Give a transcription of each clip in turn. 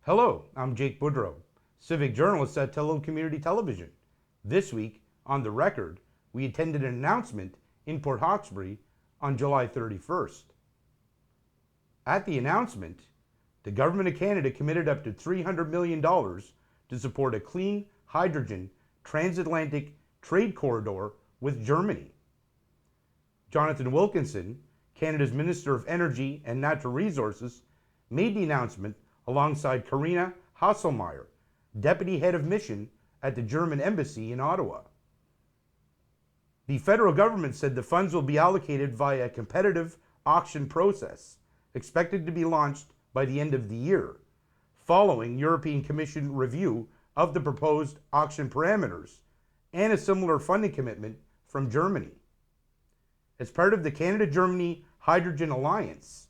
Hello, I'm Jake Boudreau, civic journalist at Tello Community Television. This week, on The Record, we attended an announcement in Port Hawkesbury on July 31st. At the announcement, the Government of Canada committed up to $300 million to support a clean hydrogen transatlantic trade corridor with Germany. Jonathan Wilkinson, Canada's Minister of Energy and Natural Resources, made the announcement alongside Karina Hasselmeyer, Deputy Head of Mission at the German Embassy in Ottawa. The federal government said the funds will be allocated via a competitive auction process, expected to be launched by the end of the year, following European Commission review of the proposed auction parameters and a similar funding commitment from Germany. As part of the Canada-Germany Hydrogen Alliance,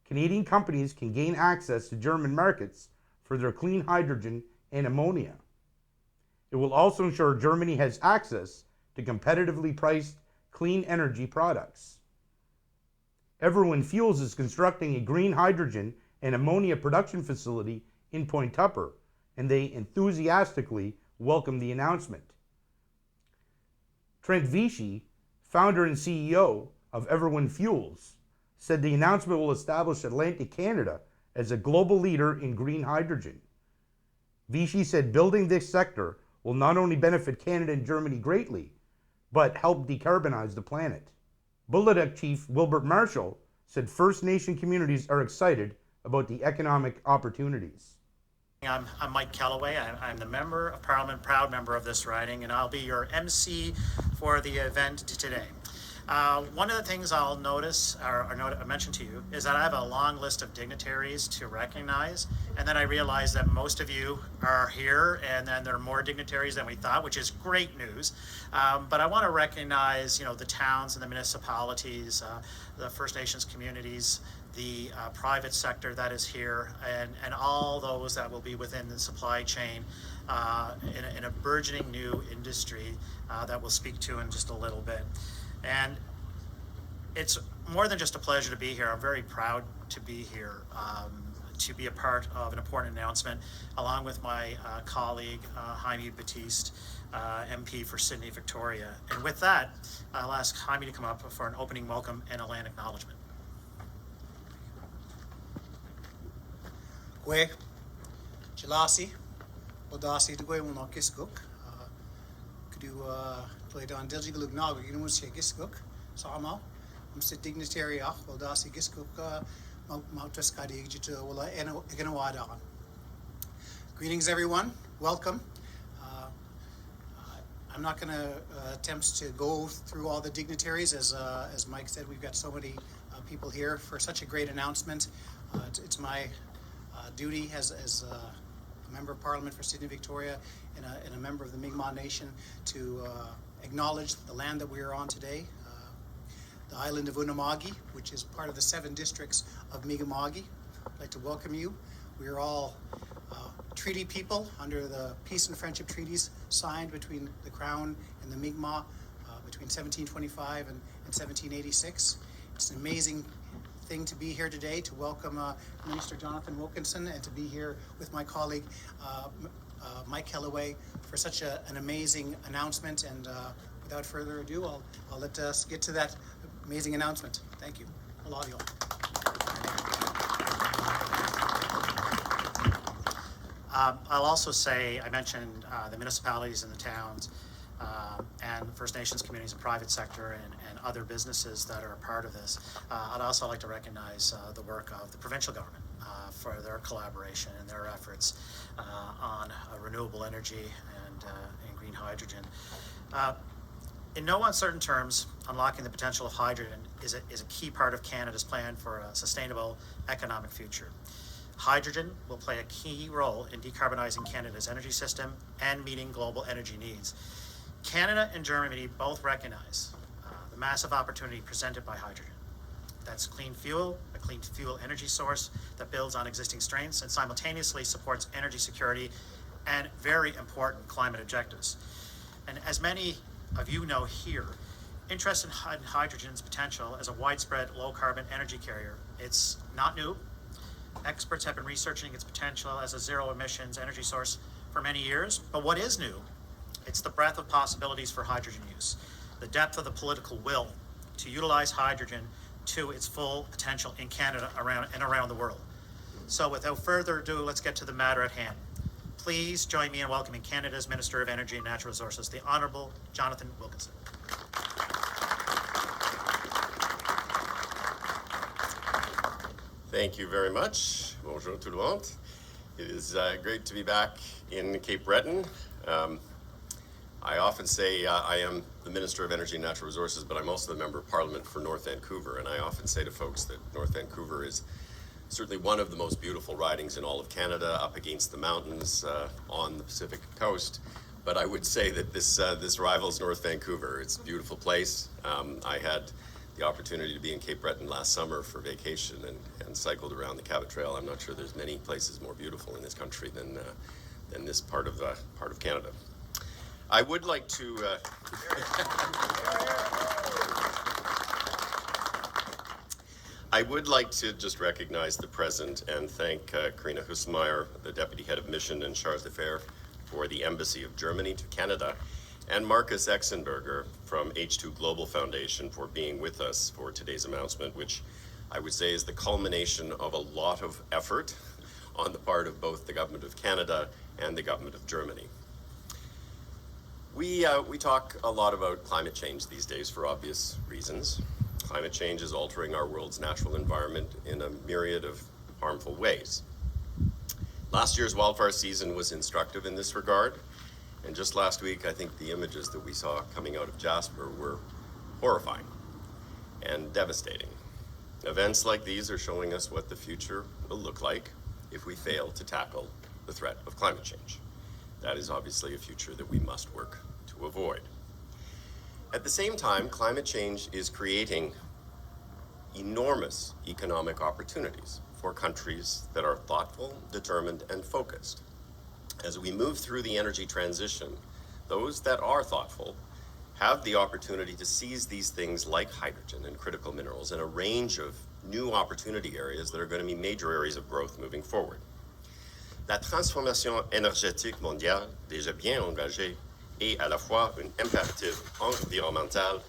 Canadian companies can gain access to German markets for their clean hydrogen and ammonia. It will also ensure Germany has access to competitively priced clean energy products. Everyone Fuels is constructing a green hydrogen and ammonia production facility in Point Tupper, and they enthusiastically welcomed the announcement. Trent Vichy, founder and CEO of Everyone Fuels, said the announcement will establish Atlantic Canada as a global leader in green hydrogen. Vichy said building this sector will not only benefit Canada and Germany greatly, but help decarbonize the planet. Bulleduc Chief Wilbert Marshall said First Nation communities are excited about the economic opportunities. I'm Mike Kellaway. I'm the Member of Parliament, proud member of this riding, and I'll be your MC for the event today. One of the things I'll notice or mention to you is that I have a long list of dignitaries to recognize, and then I realize that most of you are here, and then there are more dignitaries than we thought, which is great news. But I want to recognize, the towns and the municipalities, the First Nations communities, the private sector that is here, and all those that will be within the supply chain in a burgeoning new industry that we'll speak to in just a little bit. And it's more than just a pleasure to be here. I'm very proud to be here, to be a part of an important announcement, along with my colleague, Jaime Batiste, MP for Sydney, Victoria. And with that, I'll ask Jaime to come up for an opening welcome and a land acknowledgement. Gwe, Jalasi, Odasi, the Gwe will not kiss cook. Could you play down Dilgig Nog, you know, say Giskuk, Sama, Mr. Dignitary, Odasi Giskuk, Mountescadi, Willa, Eganawada. Greetings, everyone. Welcome. I'm not going to attempt to go through all the dignitaries. As Mike said, we've got so many people here for such a great announcement. It's my duty as a member of Parliament for Sydney, Victoria, and a member of the Mi'kmaq Nation to acknowledge the land that we are on today, the island of Unama'ki, which is part of the 7 districts of Mi'kmaq. I'd like to welcome you. We are all treaty people under the peace and friendship treaties signed between the Crown and the Mi'kmaq between 1725 and 1786. It's an amazing thing to be here today, to welcome Minister Jonathan Wilkinson, and to be here with my colleague Mike Kellaway for such an amazing announcement. And without further ado, I'll let us get to that amazing announcement. Thank you. Aloha. I'll also say, I mentioned the municipalities and the towns and First Nations communities and private sector and other businesses that are a part of this. I'd also like to recognize the work of the provincial government for their collaboration and their efforts on renewable energy and green hydrogen. In no uncertain terms, unlocking the potential of hydrogen is a key part of Canada's plan for a sustainable economic future. Hydrogen will play a key role in decarbonizing Canada's energy system and meeting global energy needs. Canada and Germany both recognize the massive opportunity presented by hydrogen. That's clean fuel, a clean fuel energy source that builds on existing strengths and simultaneously supports energy security and very important climate objectives. And as many of you know here, interest in hydrogen's potential as a widespread low-carbon energy carrier. It's not new. Experts have been researching its potential as a zero-emissions energy source for many years. But what is new? It's the breadth of possibilities for hydrogen use, the depth of the political will to utilize hydrogen to its full potential in Canada and around the world. So without further ado, let's get to the matter at hand. Please join me in welcoming Canada's Minister of Energy and Natural Resources, the Honourable Jonathan Wilkinson. Thank you very much. Bonjour tout le monde. It is great to be back in Cape Breton. I often say I am the Minister of Energy and Natural Resources, but I'm also the Member of Parliament for North Vancouver. And I often say to folks that North Vancouver is certainly one of the most beautiful ridings in all of Canada, up against the mountains on the Pacific coast. But I would say that this rivals North Vancouver. It's a beautiful place. I had the opportunity to be in Cape Breton last summer for vacation and cycled around the Cabot Trail. I'm not sure there's many places more beautiful in this country than this part of Canada. I would like to I would like to just recognize the present and thank Karina Husmeyer, the Deputy Head of Mission, and Charles Defer for the Embassy of Germany to Canada, and Marcus Exenberger from H2 Global Foundation for being with us for today's announcement, which I would say is the culmination of a lot of effort on the part of both the Government of Canada and the Government of Germany. We talk a lot about climate change these days for obvious reasons. Climate change is altering our world's natural environment in a myriad of harmful ways. Last year's wildfire season was instructive in this regard, and just last week I think the images that we saw coming out of Jasper were horrifying and devastating. Events like these are showing us what the future will look like if we fail to tackle the threat of climate change. That is obviously a future that we must work to avoid. At the same time, climate change is creating enormous economic opportunities for countries that are thoughtful, determined, and focused. As we move through the energy transition, those that are thoughtful have the opportunity to seize these things like hydrogen and critical minerals in a range of new opportunity areas that are going to be major areas of growth moving forward. La transformation énergétique mondiale, déjà bien engagée, est à la fois un impératif environnemental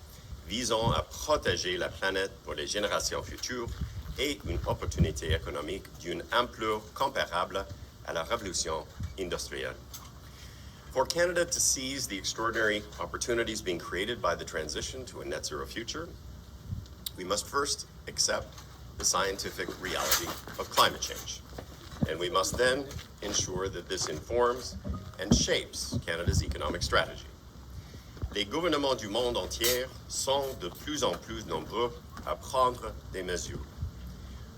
visant à protéger la planète pour les générations futures et une opportunité économique d'une ampleur comparable à la révolution industrielle. For Canada to seize the extraordinary opportunities being created by the transition to a net zero future, we must first accept the scientific reality of climate change. And we must then ensure that this informs and shapes Canada's economic strategy. Les gouvernements du monde entier sont de plus en plus nombreux à prendre des mesures.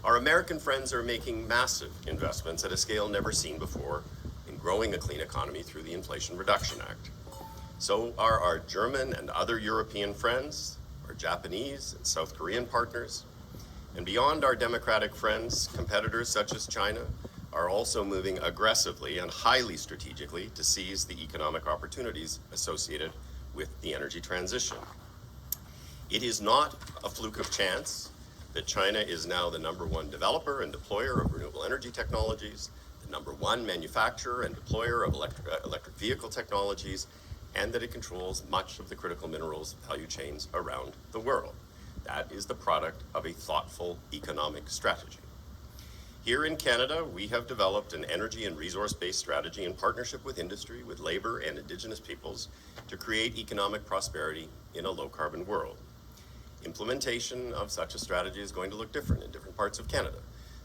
Our American friends are making massive investments at a scale never seen before in growing a clean economy through the Inflation Reduction Act. So are our German and other European friends, our Japanese and South Korean partners, and beyond our democratic friends, competitors such as China are also moving aggressively and highly strategically to seize the economic opportunities associated with the energy transition. It is not a fluke of chance that China is now the #1 developer and deployer of renewable energy technologies, the #1 manufacturer and deployer of electric vehicle technologies, and that it controls much of the critical minerals value chains around the world. That is the product of a thoughtful economic strategy. Here in Canada, we have developed an energy and resource-based strategy in partnership with industry, with labor, and Indigenous peoples to create economic prosperity in a low-carbon world. Implementation of such a strategy is going to look different in different parts of Canada.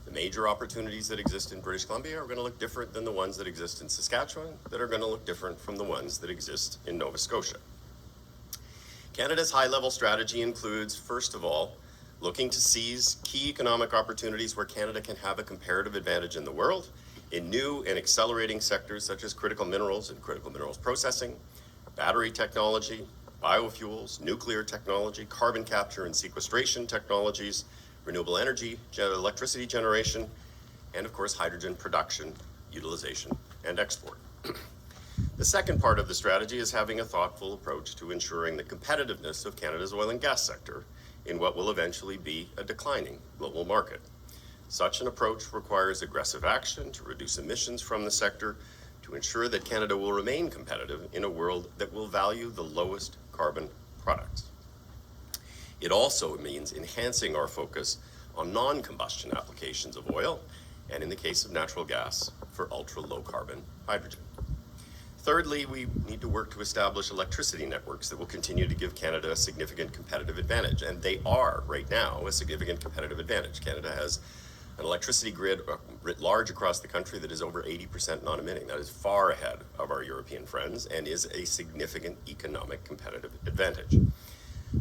The major opportunities that exist in British Columbia are going to look different than the ones that exist in Saskatchewan, that are going to look different from the ones that exist in Nova Scotia. Canada's high-level strategy includes, first of all, looking to seize key economic opportunities where Canada can have a comparative advantage in the world in new and accelerating sectors such as critical minerals and critical minerals processing, battery technology, biofuels, nuclear technology, carbon capture and sequestration technologies, renewable energy, electricity generation, and of course hydrogen production, utilization, and export. The The second part of the strategy is having a thoughtful approach to ensuring the competitiveness of Canada's oil and gas sector in what will eventually be a declining global market. Such an approach requires aggressive action to reduce emissions from the sector to ensure that Canada will remain competitive in a world that will value the lowest carbon products. It also means enhancing our focus on non-combustion applications of oil, and in the case of natural gas, for ultra-low carbon hydrogen. Thirdly, we need to work to establish electricity networks that will continue to give Canada a significant competitive advantage, and they are right now a significant competitive advantage. Canada has an electricity grid writ large across the country that is over 80% non-emitting. That is far ahead of our European friends and is a significant economic competitive advantage.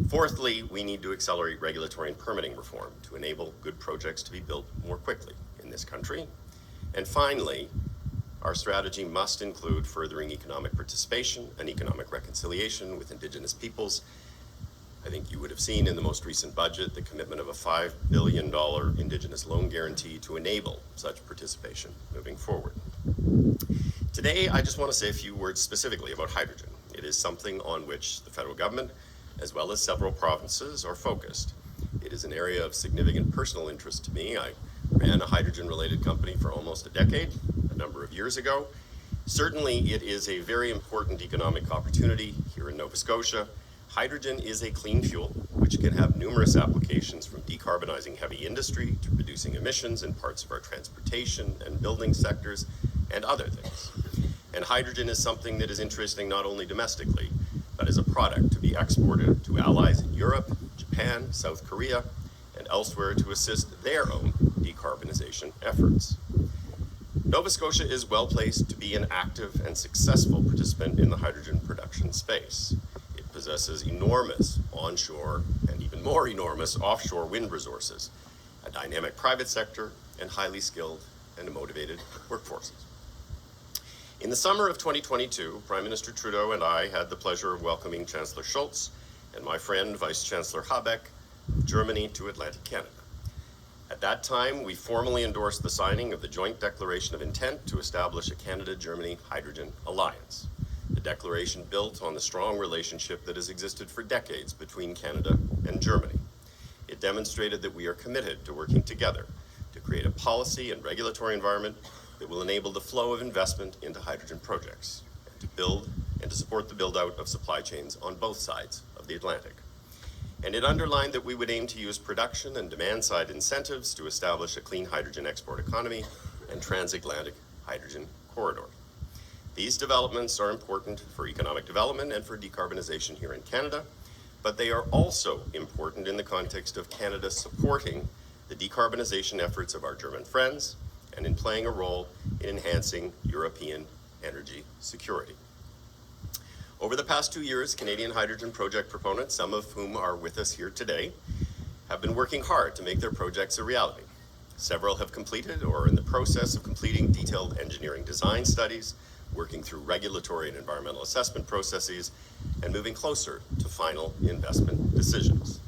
Fourthly, we need to accelerate regulatory and permitting reform to enable good projects to be built more quickly in this country. And finally, our strategy must include furthering economic participation and economic reconciliation with Indigenous peoples. I think you would have seen in the most recent budget the commitment of a $5 billion Indigenous loan guarantee to enable such participation moving forward. Today, I just want to say a few words specifically about hydrogen. It is something on which the federal government, as well as several provinces, are focused. It is an area of significant personal interest to me. I ran a hydrogen-related company for almost a decade, a number of years ago. Certainly, it is a very important economic opportunity here in Nova Scotia. Hydrogen is a clean fuel, which can have numerous applications from decarbonizing heavy industry to reducing emissions in parts of our transportation and building sectors and other things. And hydrogen is something that is interesting not only domestically, but as a product to be exported to allies in Europe, Japan, South Korea, and elsewhere to assist their own decarbonization efforts. Nova Scotia is well placed to be an active and successful participant in the hydrogen production space. It possesses enormous onshore and even more enormous offshore wind resources, a dynamic private sector, and highly skilled and motivated workforces. In the summer of 2022, Prime Minister Trudeau and I had the pleasure of welcoming Chancellor Scholz and my friend Vice Chancellor Habeck of Germany to Atlantic Canada. At that time, we formally endorsed the signing of the joint declaration of intent to establish a Canada-Germany hydrogen alliance. The declaration built on the strong relationship that has existed for decades between Canada and Germany. It demonstrated that we are committed to working together to create a policy and regulatory environment that will enable the flow of investment into hydrogen projects and to build and to support the build-out of supply chains on both sides of the Atlantic. And it underlined that we would aim to use production and demand-side incentives to establish a clean hydrogen export economy and transatlantic hydrogen corridor. These developments are important for economic development and for decarbonization here in Canada, but they are also important in the context of Canada supporting the decarbonization efforts of our German friends and in playing a role in enhancing European energy security. Over the past 2 years, Canadian hydrogen project proponents, some of whom are with us here today, have been working hard to make their projects a reality. Several have completed or are in the process of completing detailed engineering design studies, working through regulatory and environmental assessment processes, and moving closer to final investment decisions.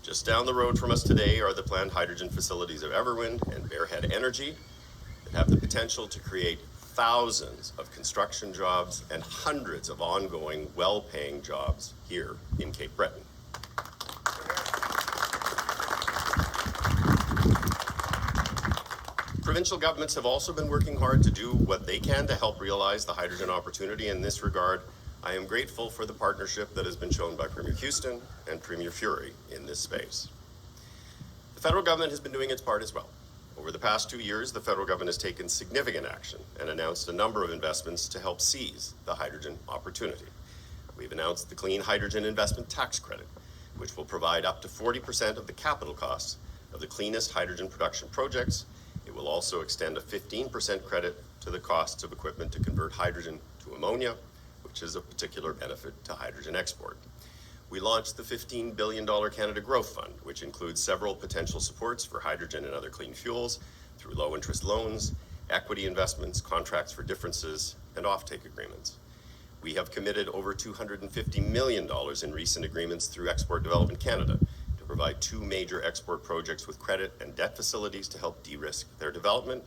Just down the road from us today are the planned hydrogen facilities of Everwind and Bearhead Energy that have the potential to create thousands of construction jobs and hundreds of ongoing, well-paying jobs here in Cape Breton. Provincial governments have also been working hard to do what they can to help realize the hydrogen opportunity. In this regard, I am grateful for the partnership that has been shown by Premier Houston and Premier Furey in this space. The federal government has been doing its part as well. Over the past 2 years, the federal government has taken significant action and announced a number of investments to help seize the hydrogen opportunity. We've announced the Clean Hydrogen Investment Tax Credit, which will provide up to 40% of the capital costs of the cleanest hydrogen production projects. It will also extend a 15% credit to the costs of equipment to convert hydrogen to ammonia, which is of particular benefit to hydrogen export. We launched the $15 billion Canada Growth Fund, which includes several potential supports for hydrogen and other clean fuels through low-interest loans, equity investments, contracts for differences, and offtake agreements. We have committed over $250 million in recent agreements through Export Development Canada to provide 2 major export projects with credit and debt facilities to help de-risk their development.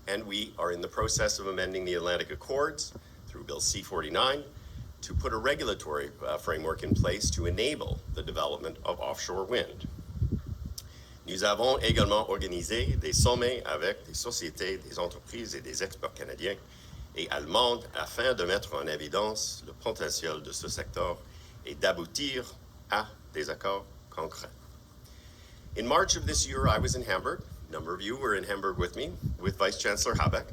And we are in the process of amending the Atlantic Accords through through Bill C-49 to put a regulatory framework in place to enable the development of offshore wind. Nous avons également organisé des sommets avec des sociétés, des entreprises et des experts canadiens et allemandes afin de mettre en évidence le potentiel de ce secteur et d'aboutir à des accords concrets. In March of this year, I was in Hamburg. A number of you were in Hamburg with me, with Vice Chancellor Habeck,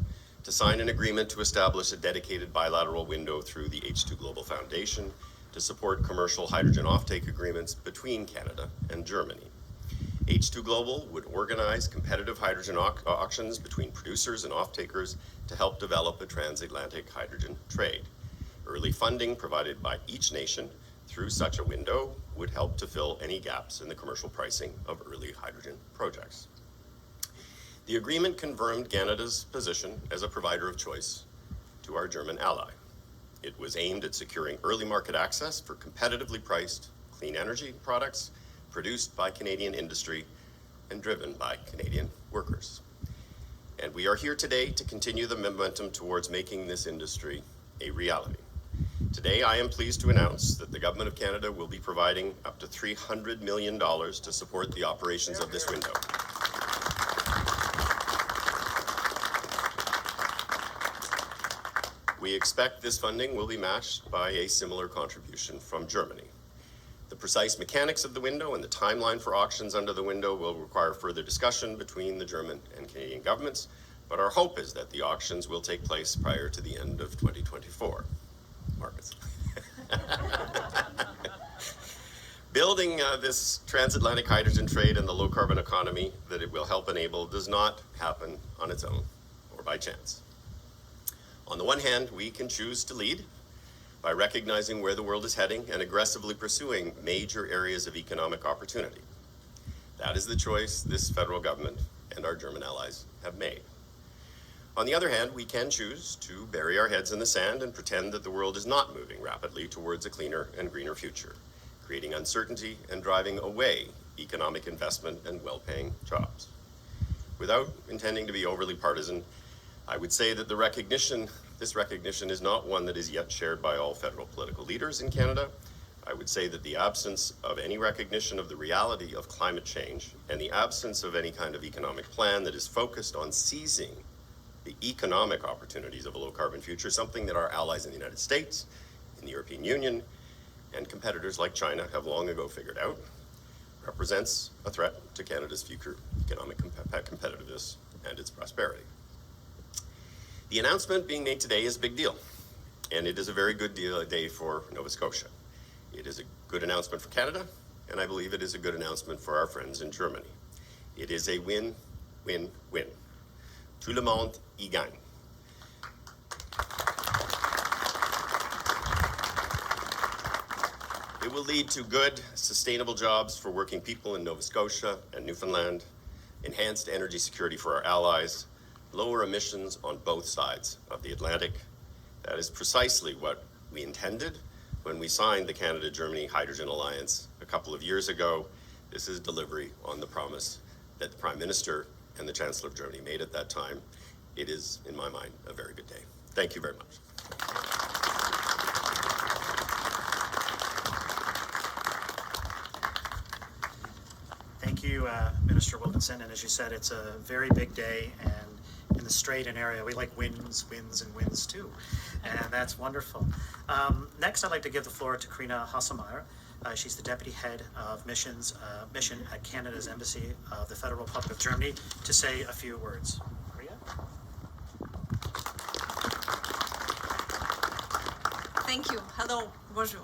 to sign an agreement to establish a dedicated bilateral window through the H2 Global Foundation to support commercial hydrogen offtake agreements between Canada and Germany. H2 Global would organize competitive hydrogen auctions between producers and off-takers to help develop a transatlantic hydrogen trade. Early funding provided by each nation through such a window would help to fill any gaps in the commercial pricing of early hydrogen projects. The agreement confirmed Canada's position as a provider of choice to our German ally. It was aimed at securing early market access for competitively priced clean energy products produced by Canadian industry and driven by Canadian workers. And we are here today to continue the momentum towards making this industry a reality. Today, I am pleased to announce that the Government of Canada will be providing up to $300 million to support the operations of this window. We expect this funding will be matched by a similar contribution from Germany. The precise mechanics of the window and the timeline for auctions under the window will require further discussion between the German and Canadian governments, but our hope is that the auctions will take place prior to the end of 2024. Markets. Building this transatlantic hydrogen trade and the low carbon economy that it will help enable does not happen on its own or by chance. On the one hand, we can choose to lead by recognizing where the world is heading and aggressively pursuing major areas of economic opportunity. That is the choice this federal government and our German allies have made. On the other hand, we can choose to bury our heads in the sand and pretend that the world is not moving rapidly towards a cleaner and greener future, creating uncertainty and driving away economic investment and well-paying jobs. Without intending to be overly partisan, I would say that this recognition is not one that is yet shared by all federal political leaders in Canada. I would say that the absence of any recognition of the reality of climate change and the absence of any kind of economic plan that is focused on seizing the economic opportunities of a low-carbon future, something that our allies in the United States, in the European Union, and competitors like China have long ago figured out, represents a threat to Canada's future economic competitiveness and its prosperity. The announcement being made today is a big deal, and it is a very good day for Nova Scotia. It is a good announcement for Canada, and I believe it is a good announcement for our friends in Germany. It is a win-win-win. Tout le monde y gagne. It will lead to good, sustainable jobs for working people in Nova Scotia and Newfoundland, enhanced energy security for our allies, lower emissions on both sides of the Atlantic. That is precisely what we intended when we signed the Canada-Germany Hydrogen Alliance a couple of years ago. This is delivery on the promise that the Prime Minister and the Chancellor of Germany made at that time. It is, in my mind, a very good day. Thank you very much. Thank you, Minister Wilkinson. And as you said, it's a very big day. And in the Straiten area, we like wins, wins, and wins too. And that's wonderful. Next, I'd like to give the floor to Karina Hasselmeyer. She's the Deputy Head of Mission at Canada's Embassy of the Federal Republic of Germany, to say a few words. Karina? Thank you. Hello. Bonjour.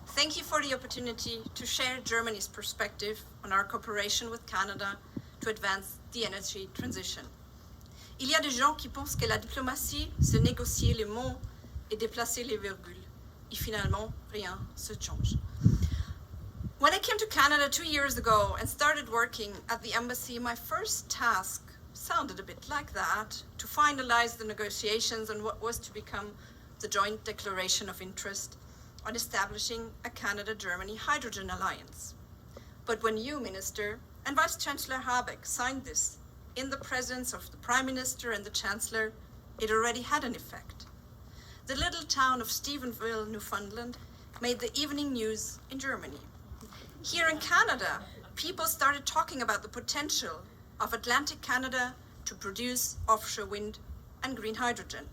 Thank you for the opportunity to share Germany's perspective on our cooperation with Canada to advance the energy transition. Il y a des gens qui pensent que la diplomatie, c'est négocier les mots et déplacer les virgules. Et finalement, rien se change. When I came to Canada 2 years ago and started working at the embassy, my first task sounded a bit like that, to finalize the negotiations on what was to become the joint declaration of interest on establishing a Canada-Germany hydrogen alliance. But when you, Minister, and Vice Chancellor Habeck signed this in the presence of the Prime Minister and the Chancellor, it already had an effect. the little town of Stephenville, Newfoundland, made the evening news in Germany. Here in Canada, people started talking about the potential of Atlantic Canada to produce offshore wind and green hydrogen.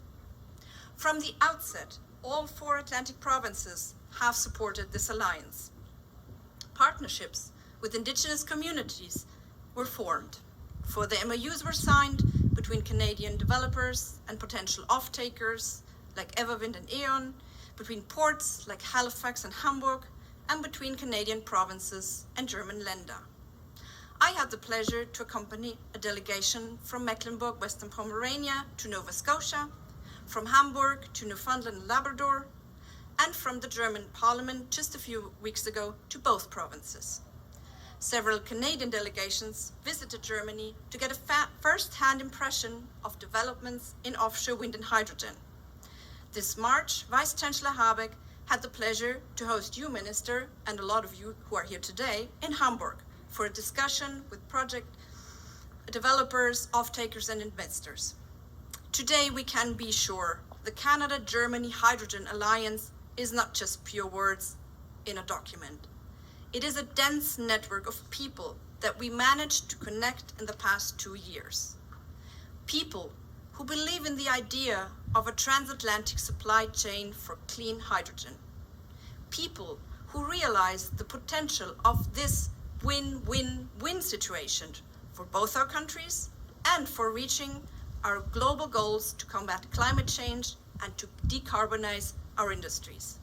From the outset, all 4 Atlantic provinces have supported this alliance. Partnerships with indigenous communities were formed. For the MOUs were signed between Canadian developers and potential off-takers like Everwind and E.ON, between ports like Halifax and Hamburg, and between Canadian provinces and German Länder. I had the pleasure to accompany a delegation from Mecklenburg, Western Pomerania to Nova Scotia, from Hamburg to Newfoundland and Labrador, and from the German Parliament just a few weeks ago to both provinces. Several Canadian delegations visited Germany to get a first-hand impression of developments in offshore wind and hydrogen. This March, Vice Chancellor Habeck had the pleasure to host you, Minister, and a lot of you who are here today, in Hamburg for a discussion with project developers, off-takers, and investors. Today, we can be sure the Canada-Germany Hydrogen Alliance is not just pure words in a document. It is a dense network of people that we managed to connect in the past 2 years. People who believe in the idea of a transatlantic supply chain for clean hydrogen. People who realize the potential of this win-win-win situation for both our countries and for reaching our global goals to combat climate change and to decarbonize our industries.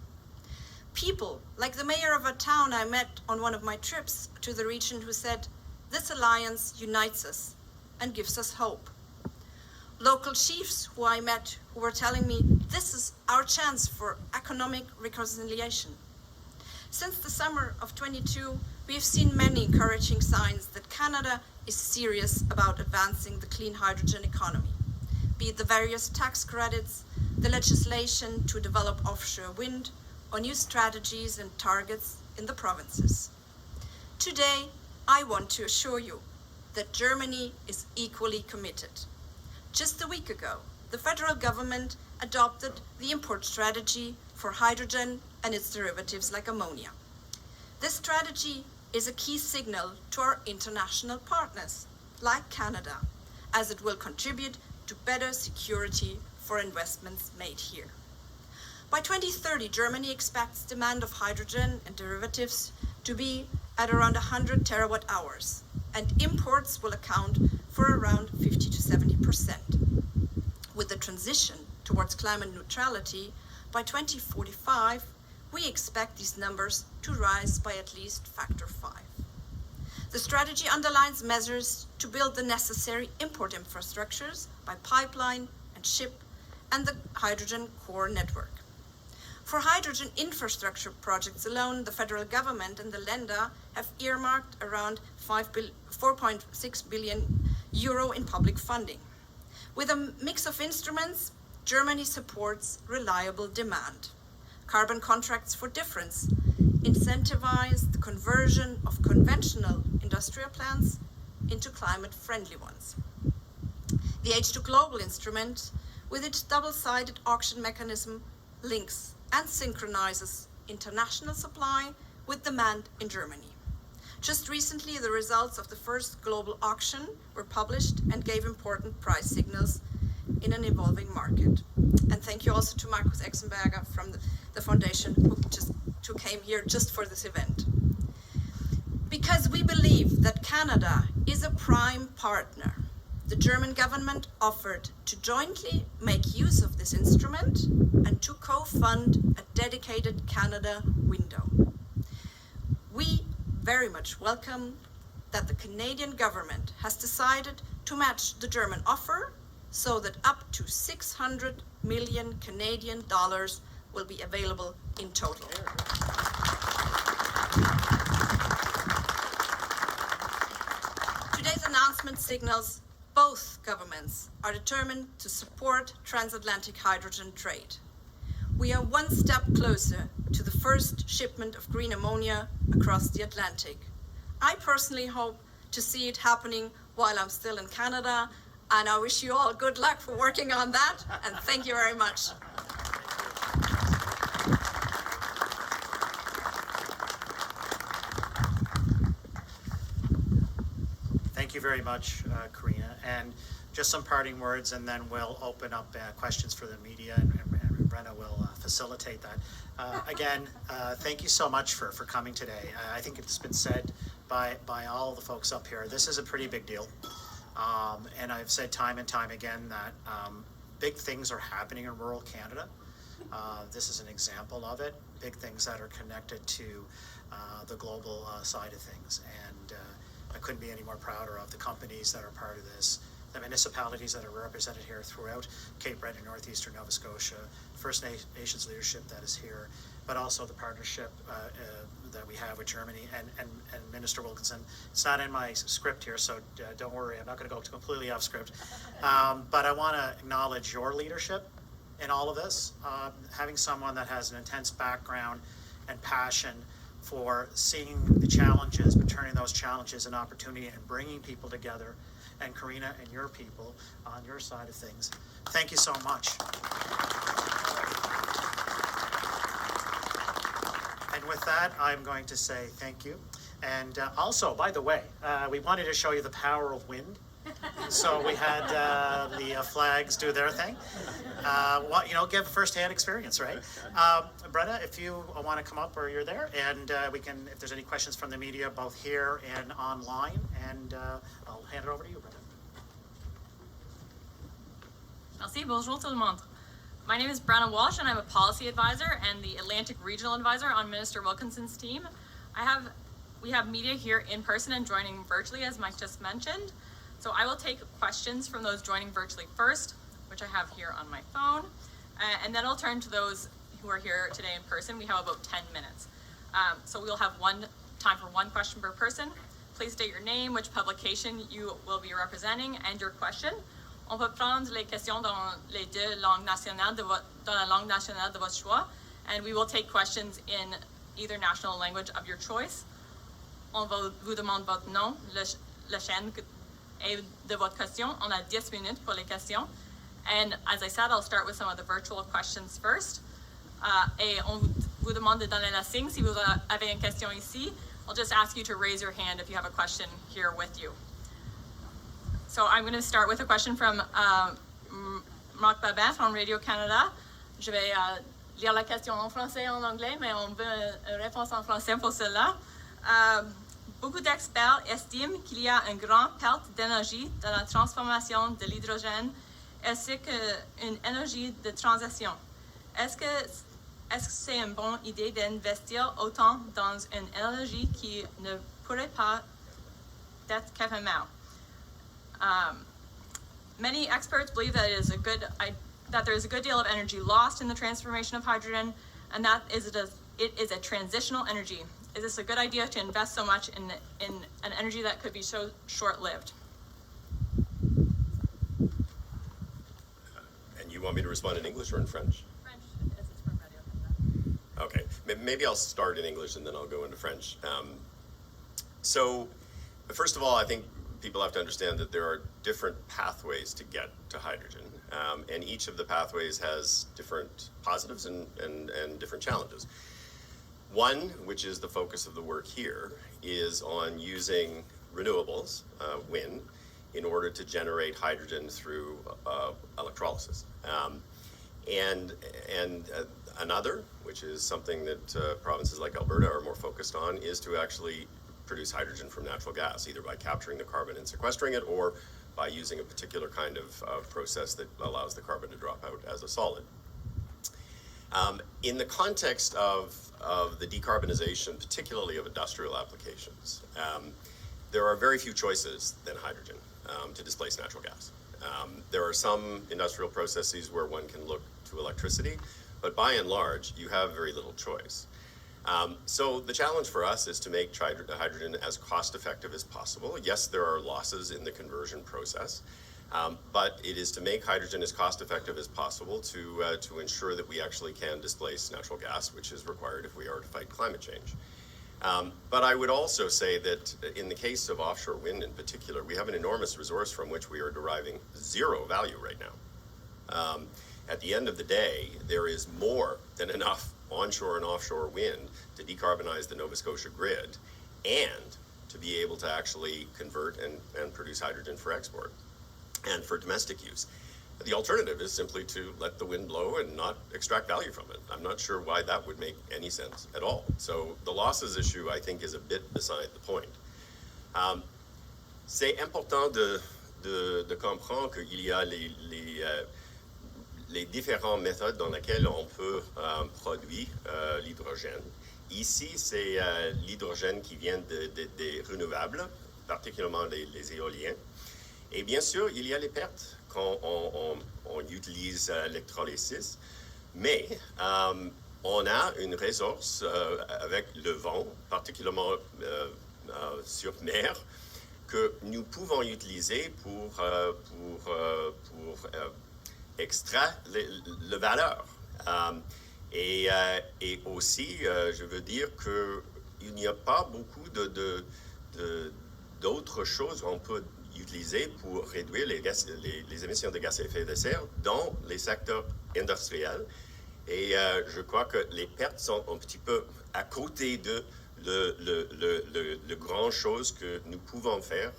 People like the mayor of a town I met on one of my trips to the region who said, "This alliance unites us and gives us hope." Local chiefs who I met who were telling me, "This is our chance for economic reconciliation." Since the summer of 22, we have seen many encouraging signs that Canada is serious about advancing the clean hydrogen economy, be it the various tax credits, the legislation to develop offshore wind, or new strategies and targets in the provinces. Today, I want to assure you that Germany is equally committed. Just a week ago, the federal government adopted the import strategy for hydrogen and its derivatives like ammonia. This strategy is a key signal to our international partners, like Canada, as it will contribute to better security for investments made here. By 2030, Germany expects demand of hydrogen and derivatives to be at around 100 terawatt hours, and imports will account for around 50 to 70%. With the transition towards climate neutrality, by 2045, we expect these numbers to rise by at least factor 5. The strategy underlines measures to build the necessary import infrastructures by pipeline and ship and the hydrogen core network. For hydrogen infrastructure projects alone, the federal government and the Länder have earmarked around 4.6 billion euro in public funding. With a mix of instruments, Germany supports reliable demand. Carbon contracts for difference incentivize the conversion of conventional industrial plants into climate-friendly ones. The H2 Global instrument, with its double-sided auction mechanism, links and synchronizes international supply with demand in Germany. Just recently, the results of the first global auction were published and gave important price signals in an evolving market. And thank you also to Markus Exenberger from the foundation who came here just for this event. Because we believe that Canada is a prime partner, the German government offered to jointly make use of this instrument and to co-fund a dedicated Canada window. We very much welcome that the Canadian government has decided to match the German offer so that up to 600 million Canadian dollars will be available in total. Today's announcement signals both governments are determined to support transatlantic hydrogen trade. We are one step closer to the first shipment of green ammonia across the Atlantic. I personally hope to see it happening while I'm still in Canada, and I wish you all good luck for working on that, and thank you very much. Thank you very much, Karina. And just some parting words, and then we'll open up questions for the media, and Brenna will facilitate that. Again, thank you so much for coming today. I think it's been said by all the folks up here, this is a pretty big deal. And I've said time and time again that big things are happening in rural Canada. This is an example of it. Big things that are connected to the global side of things. And I couldn't be any more prouder of the companies that are part of this, the municipalities that are represented here throughout Cape Breton and northeastern Nova Scotia, First Nations leadership that is here, but also the partnership that we have with Germany and Minister Wilkinson. It's not in my script here, so don't worry, I'm not going to go completely off script. But I want to acknowledge your leadership in all of this, having someone that has an intense background and passion for seeing the challenges, but turning those challenges into opportunity and bringing people together, and Karina and your people on your side of things. Thank you so much. And with that, I'm going to say thank you. And also, by the way, we wanted to show you the power of wind. So we had the flags do their thing. Give firsthand experience, right? Brenna, if you want to come up, or you're there, and we can, if there's any questions from the media, both here and online, and I'll hand it over to you, Brenna. Merci, bonjour tout le monde. My name is Brenna Walsh, and I'm a policy advisor and the Atlantic Regional Advisor on Minister Wilkinson's team. We have media here in person and joining virtually, as Mike just mentioned. So I will take questions from those joining virtually first, which I have here on my phone, and then I'll turn to those who are here today in person. We have about 10 minutes. So we'll have time for one question per person. Please state your name, which publication you will be representing, and your question. On va prendre les questions dans les deux langues nationales dans la langue nationale de votre choix, and we will take questions in either national language of your choice. On va vous demander votre nom, la chaîne et de votre question. On a 10 minutes pour les questions. And as I said, I'll start with some of the virtual questions first. Et on vous demande de donner la signe si vous avez une question ici. I'll just ask you to raise your hand if you have a question here with you. So I'm going to start with a question from Marc Babin from Radio Canada. Je vais lire la question en français et en anglais, mais on veut une réponse en français pour cela. Beaucoup d'experts estiment qu'il y a une grande perte d'énergie dans la transformation de l'hydrogène ainsi qu'une énergie de transition. Est-ce que c'est une bonne idée d'investir autant dans une énergie qui ne pourrait pas être qu'éphémère? Many experts believe that there is a good deal of energy lost in the transformation of hydrogen, and that it is a transitional energy. Is this a good idea to invest so much in an energy that could be so short-lived? And you want me to respond in English or in French? French, as it's from Radio Canada. Okay, maybe I'll start in English and then I'll go into French. So, first of all, I think people have to understand that there are different pathways to get to hydrogen, and each of the pathways has different positives and different challenges. One, which is the focus of the work here, is on using renewables, wind, in order to generate hydrogen through electrolysis. Another, which is something that provinces like Alberta are more focused on, is to actually produce hydrogen from natural gas, either by capturing the carbon and sequestering it, or by using a particular kind of process that allows the carbon to drop out as a solid. In the context of the decarbonization, particularly of industrial applications, there are very few choices than hydrogen to displace natural gas. There are some industrial processes where one can look to electricity, but by and large, you have very little choice. So the challenge for us is to make hydrogen as cost-effective as possible. Yes, there are losses in the conversion process, but it is to make hydrogen as cost-effective as possible to ensure that we actually can displace natural gas, which is required if we are to fight climate change. But I would also say that in the case of offshore wind in particular, we have an enormous resource from which we are deriving zero value right now. At the end of the day, there is more than enough onshore and offshore wind to decarbonize the Nova Scotia grid and to be able to actually convert and produce hydrogen for export and for domestic use. The alternative is simply to let the wind blow and not extract value from it. I'm not sure why that would make any sense at all. So the losses issue, I think, is a bit beside the point. C'est important de comprendre qu'il y a les différentes méthodes dans lesquelles on peut produire l'hydrogène. Ici, c'est l'hydrogène qui vient des renouvelables, particulièrement les éoliens. Et bien sûr, il y a les pertes quand on utilise l'électrolysis, mais on a une ressource avec le vent, particulièrement sur mer, que nous pouvons utiliser pour extraire la valeur. Et aussi, je veux dire qu'il n'y a pas beaucoup d'autres choses qu'on peut utiliser pour réduire les émissions de gaz à effet de serre dans les secteurs industriels. Et je crois que les pertes sont un petit peu à côté de le grand chose que nous pouvons faire.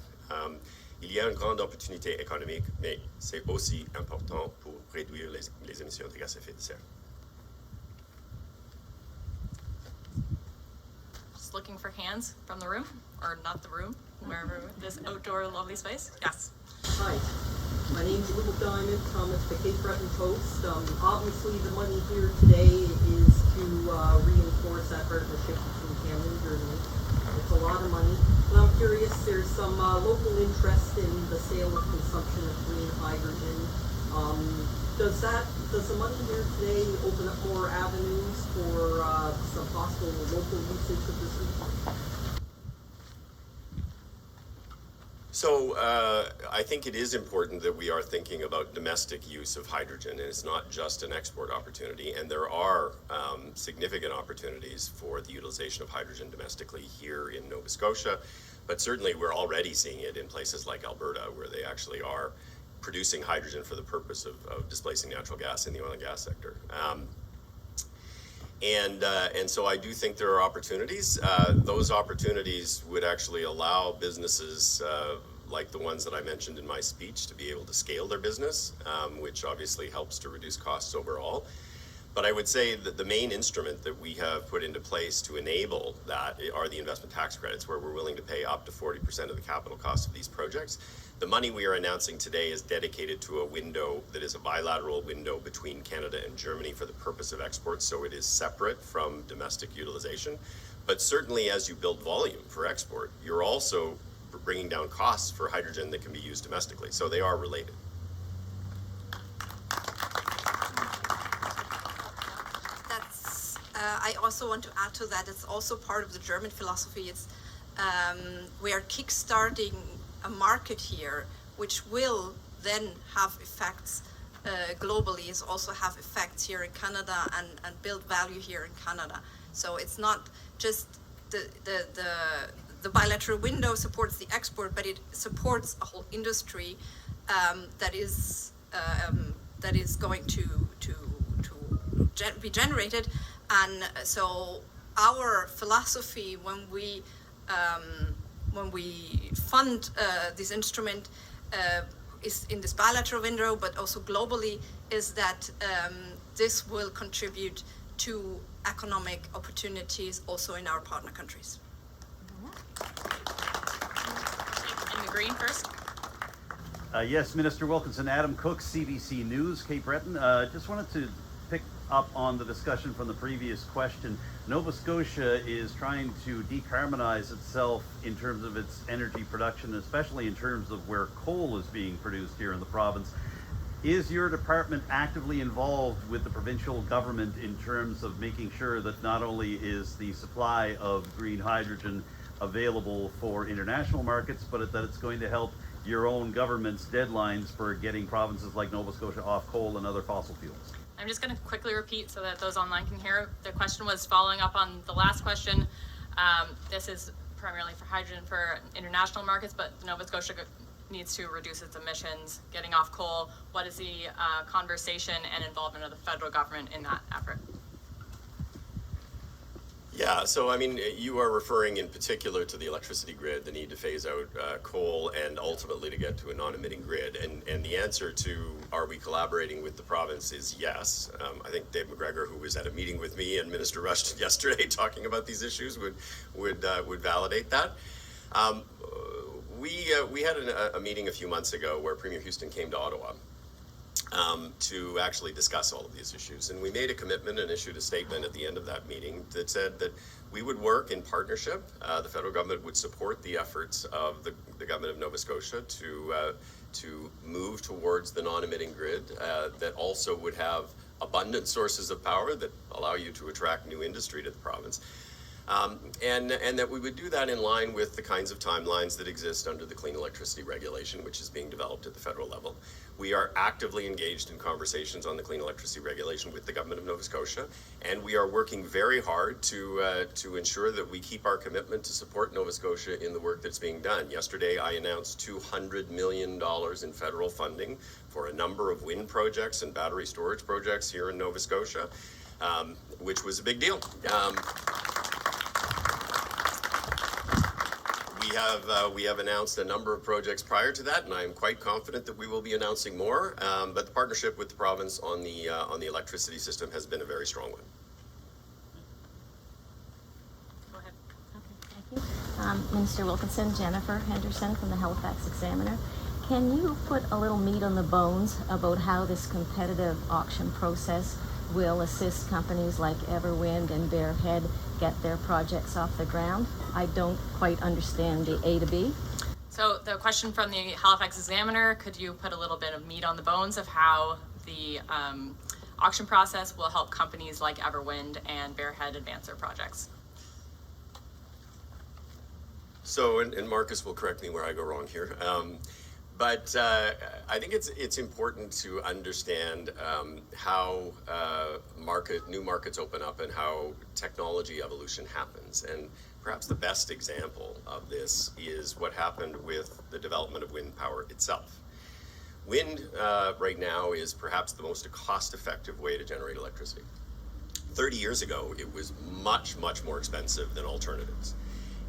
Il y a une grande opportunité économique, mais c'est aussi important pour réduire les émissions de gaz à effet de serre. Just looking for hands from the room, or not the room, wherever, this outdoor lovely space. Yes. Hi, my name's Little Diamond. I'm at the Cape Breton Post. Obviously, the money here today is to reinforce that partnership between Canada and Germany. It's a lot of money. But I'm curious, there's some local interest in the sale of consumption of green hydrogen. Does the money here today open up more avenues for some possible local usage of this resource? So I think it is important that we are thinking about domestic use of hydrogen, and it's not just an export opportunity. And there are significant opportunities for the utilization of hydrogen domestically here in Nova Scotia, but certainly we're already seeing it in places like Alberta, where they actually are producing hydrogen for the purpose of displacing natural gas in the oil and gas sector. And so I do think there are opportunities. Those opportunities would actually allow businesses like the ones that I mentioned in my speech to be able to scale their business, which obviously helps to reduce costs overall. But I would say that the main instrument that we have put into place to enable that are the investment tax credits, where we're willing to pay up to 40% of the capital cost of these projects. The money we are announcing today is dedicated to a window that is a bilateral window between Canada and Germany for the purpose of exports, so it is separate from domestic utilization. But certainly as you build volume for export, you're also bringing down costs for hydrogen that can be used domestically, so they are related. I also want to add to that, it's also part of the German philosophy. It's we are kickstarting a market here, which will then have effects globally, is also have effects here in Canada and build value here in Canada. So it's not just the bilateral window supports the export, but it supports a whole industry that is going to be generated. And so our philosophy when we fund this instrument is in this bilateral window, but also globally, is that this will contribute to economic opportunities also in our partner countries. In the green first. Yes, Minister Wilkinson. Adam Cook, CBC News, Cape Breton. Just wanted to pick up on the discussion from the previous question. Nova Scotia is trying to decarbonize itself in terms of its energy production, especially in terms of where coal is being produced here in the province. Is your department actively involved with the provincial government in terms of making sure that not only is the supply of green hydrogen available for international markets, but that it's going to help your own government's deadlines for getting provinces like Nova Scotia off coal and other fossil fuels? I'm just going to quickly repeat so that those online can hear. The question was following up on the last question. This is primarily for hydrogen for international markets, but Nova Scotia needs to reduce its emissions, getting off coal. What is the conversation and involvement of the federal government in that effort? Yeah, so I mean, you are referring in particular to the electricity grid, the need to phase out coal, and ultimately to get to a non-emitting grid. And the answer to are we collaborating with the province is yes. I think Dave McGregor, who was at a meeting with me and Minister Rushton yesterday talking about these issues, would validate that. We had a meeting a few months ago where Premier Houston came to Ottawa to actually discuss all of these issues. And we made a commitment and issued a statement at the end of that meeting that said that we would work in partnership. The federal government would support the efforts of the government of Nova Scotia to move towards the non-emitting grid that also would have abundant sources of power that allow you to attract new industry to the province. And that we would do that in line with the kinds of timelines that exist under the Clean Electricity Regulation, which is being developed at the federal level. We are actively engaged in conversations on the Clean Electricity Regulation with the government of Nova Scotia, and we are working very hard to ensure that we keep our commitment to support Nova Scotia in the work that's being done. Yesterday, I announced $200 million in federal funding for a number of wind projects and battery storage projects here in Nova Scotia, which was a big deal. We have announced a number of projects prior to that, and I am quite confident that we will be announcing more. But the partnership with the province on the electricity system has been a very strong one. Go ahead. Okay, thank you. Minister Wilkinson, Jennifer Henderson from the Halifax Examiner. Can you put a little meat on the bones about how this competitive auction process will assist companies like Everwind and Bearhead get their projects off the ground? I don't quite understand the A to B. So the question from the Halifax Examiner, could you put a little bit of meat on the bones of how the auction process will help companies like Everwind and Bearhead advance their projects? So, and Marcus will correct me where I go wrong here. But I think it's important to understand how new markets open up and how technology evolution happens. And perhaps the best example of this is what happened with the development of wind power itself. Wind right now is perhaps the most cost-effective way to generate electricity. 30 years ago, it was much, much more expensive than alternatives.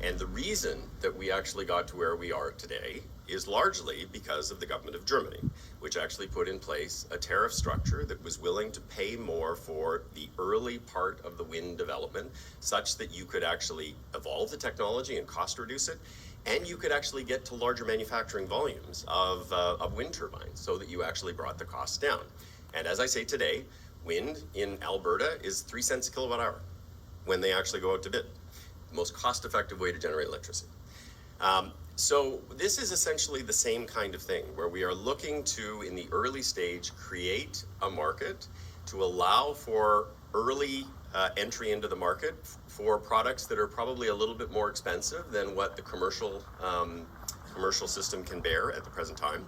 And the reason that we actually got to where we are today is largely because of the government of Germany, which actually put in place a tariff structure that was willing to pay more for the early part of the wind development, such that you could actually evolve the technology and cost reduce it, and you could actually get to larger manufacturing volumes of wind turbines, so that you actually brought the costs down. And as I say today, wind in Alberta is 3 cents a kilowatt hour when they actually go out to bid. The most cost-effective way to generate electricity. So this is essentially the same kind of thing, where we are looking to, in the early stage, create a market to allow for early entry into the market for products that are probably a little bit more expensive than what the commercial system can bear at the present time.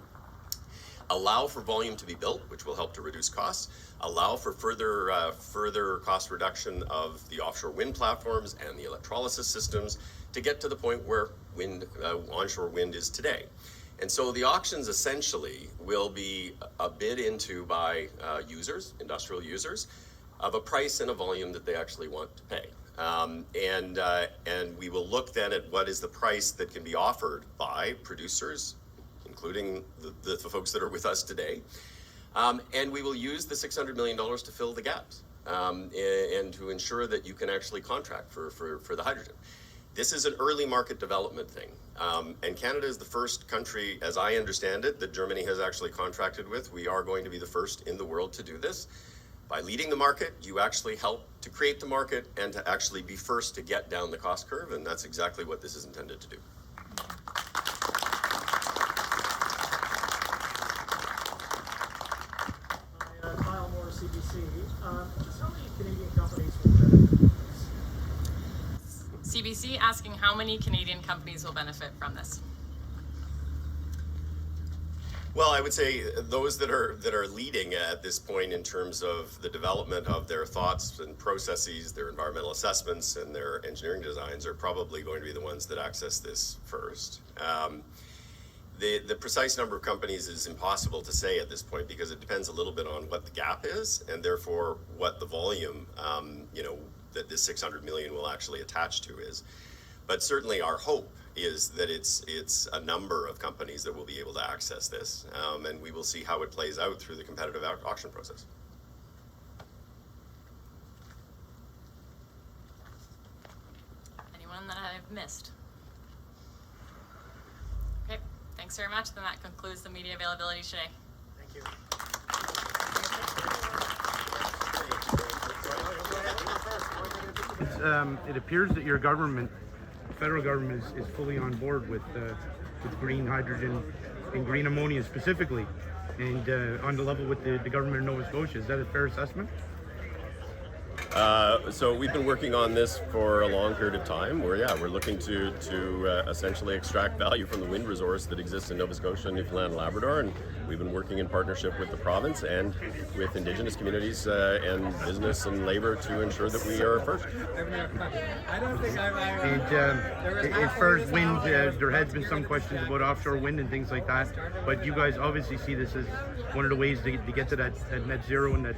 Allow for volume to be built, which will help to reduce costs. Allow for further cost reduction of the offshore wind platforms and the electrolysis systems to get to the point where onshore wind is today. And so the auctions essentially will be a bid into by users, industrial users, of a price and a volume that they actually want to pay. And we will look then at what is the price that can be offered by producers, including the folks that are with us today. And we will use the $600 million to fill the gaps and to ensure that you can actually contract for the hydrogen. This is an early market development thing. And Canada is the first country, as I understand it, that Germany has actually contracted with. We are going to be the first in the world to do this. By leading the market, you actually help to create the market and to actually be first to get down the cost curve. And that's exactly what this is intended to do. Kyle Moore, CBC. Just how many Canadian companies will benefit from this? CBC asking how many Canadian companies will benefit from this. Well, I would say those that are leading at this point in terms of the development of their thoughts and processes, their environmental assessments and their engineering designs are probably going to be the ones that access this first. The precise number of companies is impossible to say at this point because it depends a little bit on what the gap is and therefore what the volume that this 600 million will actually attach to is. But certainly our hope is that it's a number of companies that will be able to access this, and we will see how it plays out through the competitive auction process. Anyone that I've missed? Okay, thanks very much. Then that concludes the media availability today. Thank you. It appears that your government, federal government, is fully on board with green hydrogen and green ammonia specifically, and on the level with the government of Nova Scotia. Is that a fair assessment? So we've been working on this for a long period of time. We're looking to essentially extract value from the wind resource that exists in Nova Scotia, Newfoundland, and Labrador, and we've been working in partnership with the province and with Indigenous communities and business and labor to ensure that we are first. And as far as wind, there has been some questions about offshore wind and things like that, but you guys obviously see this as one of the ways to get to that net zero and that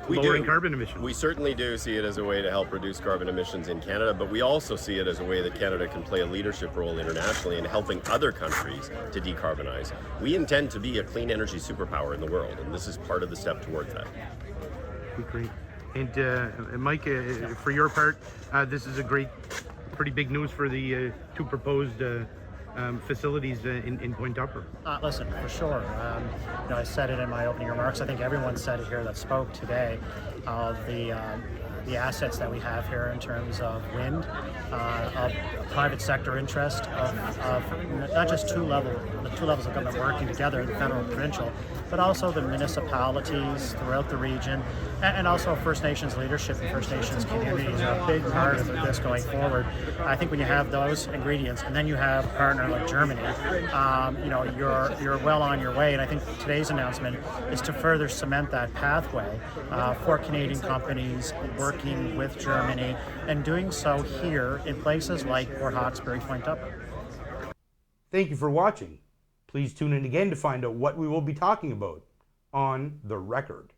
lowering carbon emissions. We certainly do see it as a way to help reduce carbon emissions in Canada, but we also see it as a way that Canada can play a leadership role internationally in helping other countries to decarbonize. We intend to be a clean energy superpower in the world, and this is part of the step towards that. Great. And Mike, for your part, this is pretty big news for the two proposed facilities in Point Upper. Listen, for sure. I said it in my opening remarks. I think everyone said it here that spoke today of the assets that we have here in terms of wind, of private sector interest, of not just the two levels of government working together, the federal and provincial, but also the municipalities throughout the region, and also First Nations leadership and First Nations communities are a big part of this going forward. I think when you have those ingredients, and then you have a partner like Germany, you're well on your way. And I think today's announcement is to further cement that pathway for Canadian companies working with Germany and doing so here in places like Port Hawkesbury, Point Upper. Thank you for watching. Please tune in again to find out what we will be talking about on The Record.